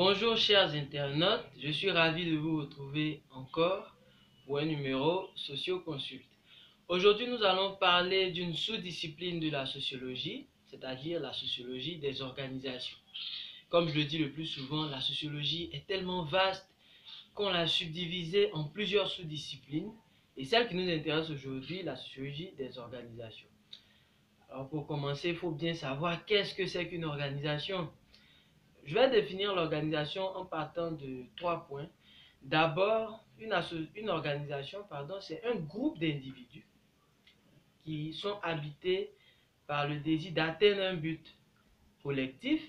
Bonjour chers internautes, je suis ravi de vous retrouver encore pour un numéro Socio-Consulte. Aujourd'hui, nous allons parler d'une sous-discipline de la sociologie, c'est-à-dire la sociologie des organisations. Comme je le dis le plus souvent, la sociologie est tellement vaste qu'on l'a subdivisée en plusieurs sous-disciplines et celle qui nous intéresse aujourd'hui, la sociologie des organisations. Alors pour commencer, il faut bien savoir qu'est-ce que c'est qu'une organisation. Je vais définir l'organisation en partant de 3 points. D'abord, une organisation, c'est un groupe d'individus qui sont habités par le désir d'atteindre un but collectif.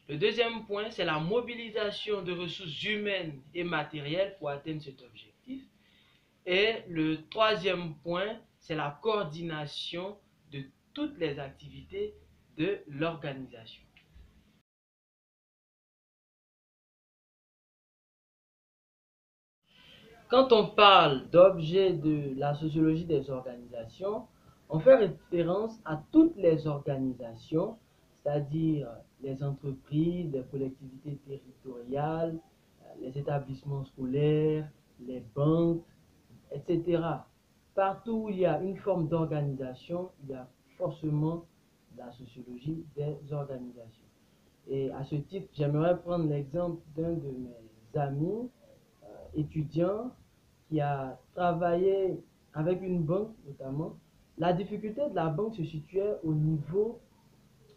Le deuxième point, c'est la mobilisation de ressources humaines et matérielles pour atteindre cet objectif. Et le troisième point, c'est la coordination de toutes les activités de l'organisation. Quand on parle d'objets de la sociologie des organisations, on fait référence à toutes les organisations, c'est-à-dire les entreprises, les collectivités territoriales, les établissements scolaires, les banques, etc. Partout où il y a une forme d'organisation, il y a forcément la sociologie des organisations. Et à ce titre, j'aimerais prendre l'exemple d'un de mes amis étudiant qui a travaillé avec une banque notamment. La difficulté de la banque se situait au niveau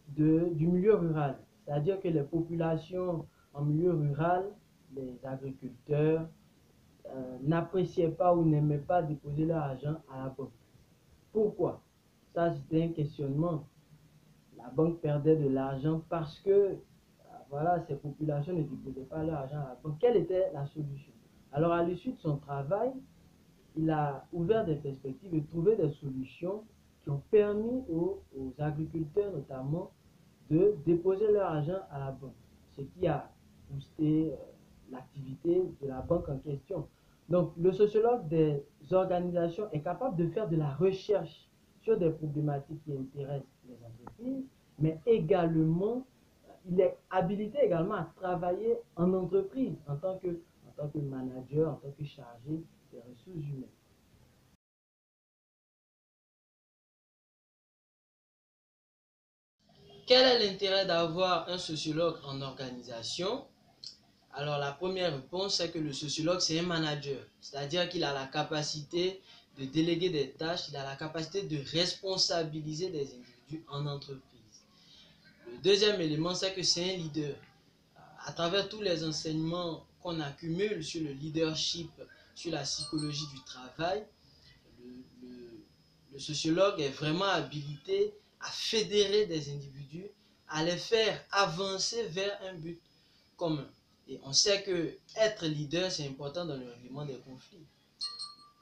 du milieu rural. C'est-à-dire que les populations en milieu rural, les agriculteurs, n'appréciaient pas ou n'aimaient pas déposer leur argent à la banque. Pourquoi? Ça, c'était un questionnement. La banque perdait de l'argent parce que voilà, ces populations ne déposaient pas leur argent à la banque. Quelle était la solution? Alors, à l'issue de son travail, il a ouvert des perspectives et trouvé des solutions qui ont permis aux agriculteurs notamment de déposer leur argent à la banque, ce qui a boosté l'activité de la banque en question. Donc, le sociologue des organisations est capable de faire de la recherche sur des problématiques qui intéressent les entreprises, mais également, il est habilité également à travailler en entreprise en tant que manager, en tant que chargé des ressources humaines. Quel est l'intérêt d'avoir un sociologue en organisation? Alors la première réponse, c'est que le sociologue, c'est un manager. C'est-à-dire qu'il a la capacité de déléguer des tâches, il a la capacité de responsabiliser des individus en entreprise. Le deuxième élément, c'est que c'est un leader. À travers tous les enseignements qu'on accumule sur le leadership, sur la psychologie du travail, le, le, le sociologue est vraiment habilité à fédérer des individus, à les faire avancer vers un but commun. Et on sait que être leader, c'est important dans le règlement des conflits.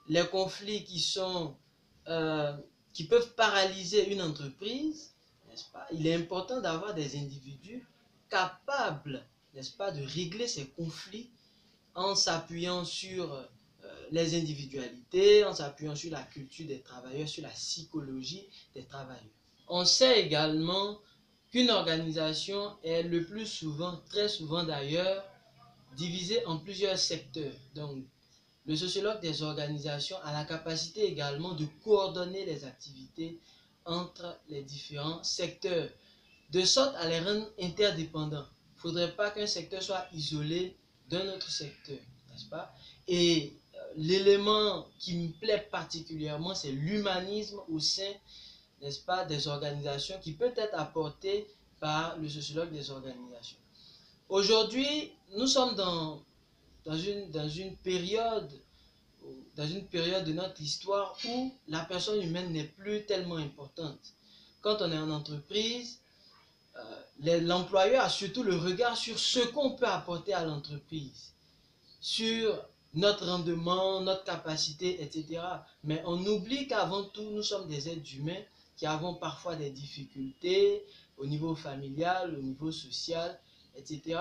Les conflits qui peuvent paralyser une entreprise, n'est-ce pas? Il est important d'avoir des individus capables, n'est-ce pas, de régler ces conflits en s'appuyant sur les individualités, en s'appuyant sur la culture des travailleurs, sur la psychologie des travailleurs. On sait également qu'une organisation est le plus souvent, très souvent d'ailleurs, divisée en plusieurs secteurs. Donc, le sociologue des organisations a la capacité également de coordonner les activités entre les différents secteurs, de sorte à les rendre interdépendants. Il ne faudrait pas qu'un secteur soit isolé d'un autre secteur, n'est-ce pas? Et l'élément qui me plaît particulièrement, c'est l'humanisme au sein, n'est-ce pas, des organisations qui peut être apporté par le sociologue des organisations. Aujourd'hui, nous sommes dans une période de notre histoire où la personne humaine n'est plus tellement importante. Quand on est en entreprise, l'employeur a surtout le regard sur ce qu'on peut apporter à l'entreprise, sur notre rendement, notre capacité, etc. Mais on oublie qu'avant tout, nous sommes des êtres humains qui avons parfois des difficultés au niveau familial, au niveau social, etc.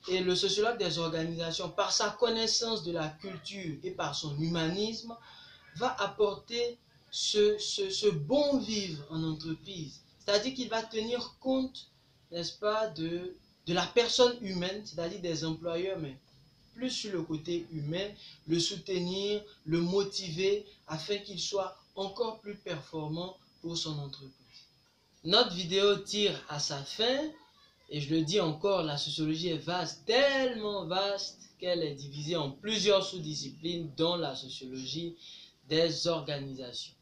Et le sociologue des organisations, par sa connaissance de la culture et par son humanisme, va apporter ce bon vivre en entreprise. C'est-à-dire qu'il va tenir compte, n'est-ce pas, de de la personne humaine, c'est-à-dire des employeurs, mais plus sur le côté humain, le soutenir, le motiver afin qu'il soit encore plus performant pour son entreprise. Notre vidéo tire à sa fin et je le dis encore, la sociologie est vaste, tellement vaste qu'elle est divisée en plusieurs sous-disciplines dont la sociologie des organisations.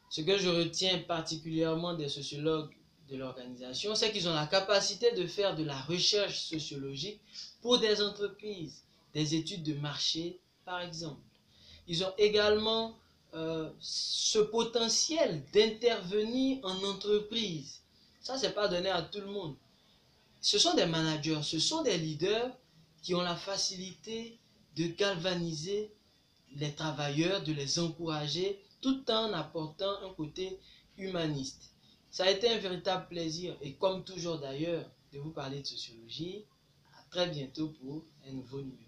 Ce que je retiens particulièrement des sociologues de l'organisation, c'est qu'ils ont la capacité de faire de la recherche sociologique pour des entreprises, des études de marché par exemple. Ils ont également ce potentiel d'intervenir en entreprise. Ça, c'est pas donné à tout le monde. Ce sont des managers, ce sont des leaders qui ont la facilité de galvaniser les travailleurs, de les encourager, tout en apportant un côté humaniste. Ça a été un véritable plaisir, et comme toujours d'ailleurs, de vous parler de sociologie. À très bientôt pour un nouveau numéro.